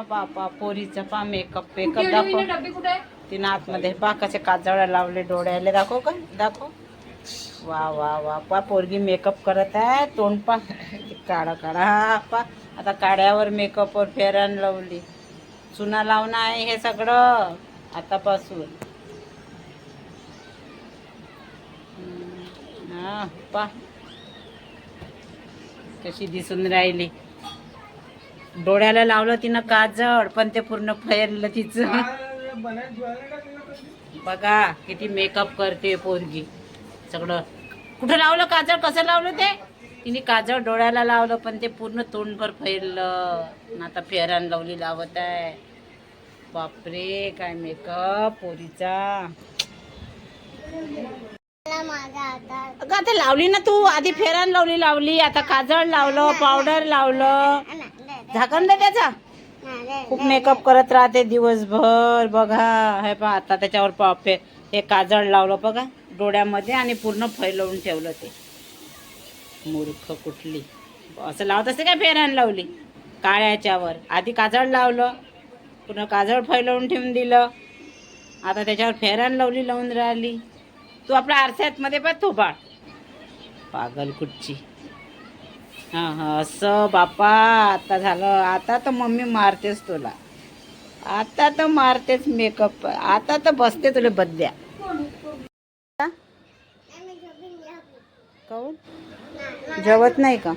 बापा पोरीचा पा मेकअप दाखव. तिने आतमध्ये पा कसे काजळ लावले डोळ्याला. दाखव का दाखव. वा वा वा पा पोरगी मेकअप करत आहे. तोंड पा काढा काढा पा. आता काड्यावर मेकअपवर फेरन लावली. चुना लावणं आहे हे सगळं आतापासून. हा पा कशी दिसून राहिली. डोळ्याला लावलं तिनं काजळ पण ते पूर्ण फेरलं तिचं. बघा किती मेकअप करते पोरगी. सगळं कुठं लावलं काजळ, कसं लावलं ते. तिने काजळ डोळ्याला लावलं पण ते पूर्ण तोंडभर फेरलं. आता फेरान लावली लावत आहे. बापरे काय मेकअप पोरीचा. अगं आता लावली ना तू. आधी फेरान लावली आता काजळ लावलं, पावडर लावलं. झाकण दे त्याचा. खूप मेकअप करत राहते दिवसभर. बघा हे पहा आता त्याच्यावर हे काजळ लावलं बघा डोळ्यामध्ये आणि पूर्ण फैलवून ठेवलं ते. मूर्ख कुठली असं लावत असते काय. फेरान लावली काळ्याच्यावर. आधी काजळ लावलं पुन्हा काजळ फैलवून ठेवून दिलं. आता त्याच्यावर फेरान लावून राहिली. तू आपल्या आरशात मध्ये पण थोबाड पागल कुठची. हा असं बापा आता झालं. आता तर मम्मी मारतेच तुला. आता तर मारतेच मेकअप. आता तर बसते तुला बद्या. काऊन जेवत नाही का.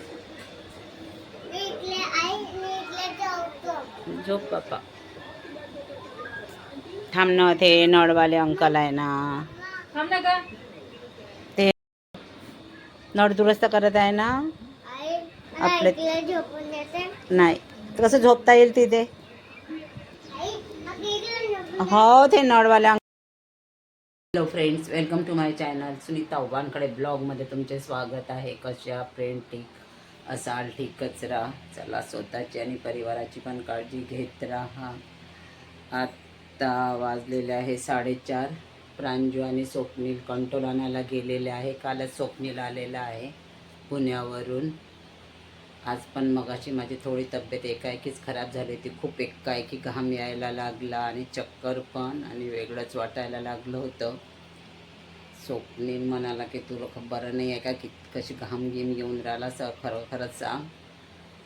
झोप बापा. थांब ना ते नळवाले अंकल आहे ना. ते नळ दुरुस्त करत आहे ना आपले. नाही कसं झोपता येईल तिथे. हो ते नळवाल्या. Hello friends, welcome to my channel Sunita ओबानकडे ब्लॉगमध्ये तुमचे स्वागत आहे. कशा फ्रेंड ठीक असाल ठीकच राहा. चला स्वतःची आणि परिवाराची पण काळजी घेत राहा. आता वाजलेले आहे 4:30. प्रांजू आणि स्वप्नील कंट्रोल आणायला गेलेले आहे. कालच स्वप्नील आलेला आहे पुण्यावरून. आज पण मगाशी माझी थोडी तब्येत एकाएकीच खराब झाली होती. खूप एकाएकी घाम यायला लागला आणि चक्कर पण आणि वेगळंच वाटायला लागलं होतं. स्वप्नील म्हणाला की तुला बरं नाही आहे का, की कशी घाम घेऊन राहिला खरंच सांग.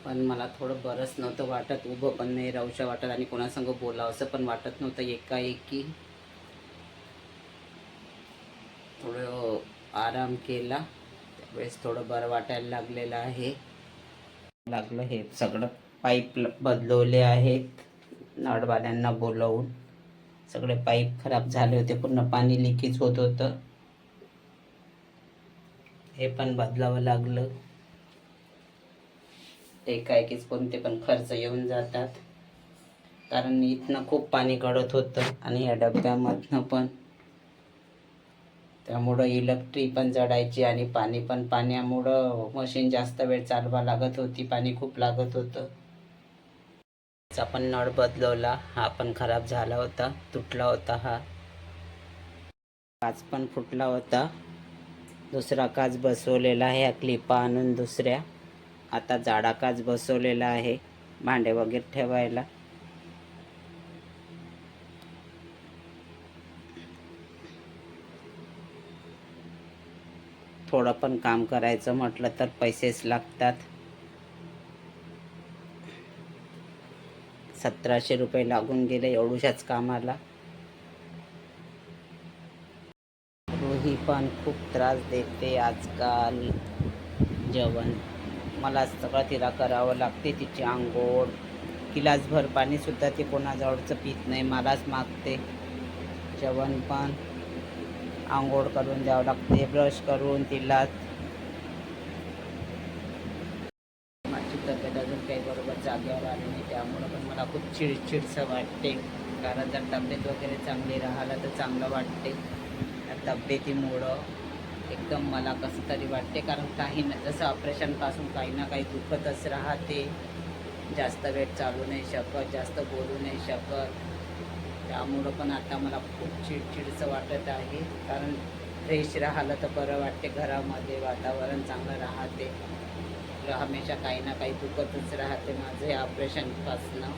पण मला थोडं बरंच नव्हतं वाटत. उभं पण नाही राहूशा वाटत आणि कोणासंग बोलावं असं पण वाटत नव्हतं. एकाएकी थोडं आराम केला त्यावेळेस थोडं बरं वाटायला लागलेलं आहे. हे सगळं पाईप बदलवले आहेत नळवाल्यांना बोलवून. सगळे पाईप खराब झाले होते. पूर्ण पाणी लिकेज होत होतं. हे पण बदलावं लागलं. एकाएकीच कोणते पण खर्च येऊन जातात. कारण इथनं खूप पाणी गळत होतं आणि या डब्यामधनं पण. त्यामुळं इलेक्ट्रिक पण जडायची आणि पाण्यामुळं मशीन जास्त वेळ चालवा लागत होती. पाणी खूप लागत होतं. आपण नळ बदलवला. हा पण खराब झाला होता, तुटला होता. हा काच पण फुटला होता. दुसरा काच बसवलेला आहे. ह्या क्लिपा आणून दुसऱ्या आता जाडा काच बसवलेला आहे भांडे वगैरे ठेवायला. थोडं पण काम करायचं म्हटलं तर पैसेच लागतात. 1700 रुपये लागून गेले एवढ्याच कामाला. रोही पण खूप त्रास देते आजकाल. जेवण मला सगळं तिला करावं लागते. तिची आंघोळ, गिलासभर पाणीसुद्धा ती कोणाजवळचं पित नाही, मलाच मागते. जेवण पण आंघोळ करून द्यावं लागते, ब्रश करून तिला. माझी तब्येत अजून काही बरोबर जागेवर आली नाही, त्यामुळं पण मला खूप चिडचिडसं वाटते. कारण जर तब्येत वगैरे चांगली राहिलं तर चांगलं वाटते. त्या तब्येतीमुळं एकदम मला कसं तरी वाटते. कारण काही ना जसं ऑपरेशनपासून काही ना काही दुखतच राहते. जास्त वेळ चालू नाही शकत, जास्त बोलू नाही शकत. त्यामुळं पण आता मला खूप चिडचिडचं वाटत आहे. कारण फ्रेश राहिलं तर बरं वाटते. घरामध्ये वातावरण चांगलं राहते. हमेशा काही ना काही दुखतच राहते माझं या ऑपरेशनपासनं.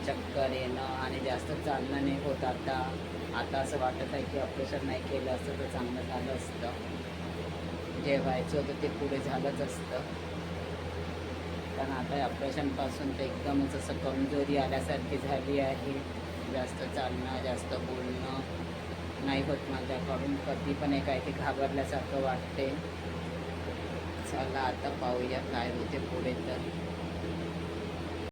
चक्कर येणं आणि जास्त चालणं नाही होत आता. आता असं वाटत आहे की ऑपरेशन नाही केलं असतं तर चांगलं झालं असतं. जे व्हायचं होतं ते पुढे झालंच असतं. पण आता ऑपरेशनपासून तर एकदमच असं कमजोरी आल्यासारखी झाली आहे. जास्त चालणं जास्त बोलणं नाही होत माझ्याकडून. कधी पण काय की घाबरल्यासारखं वाटते. चला आता पाहूया काय होते पुढे तर.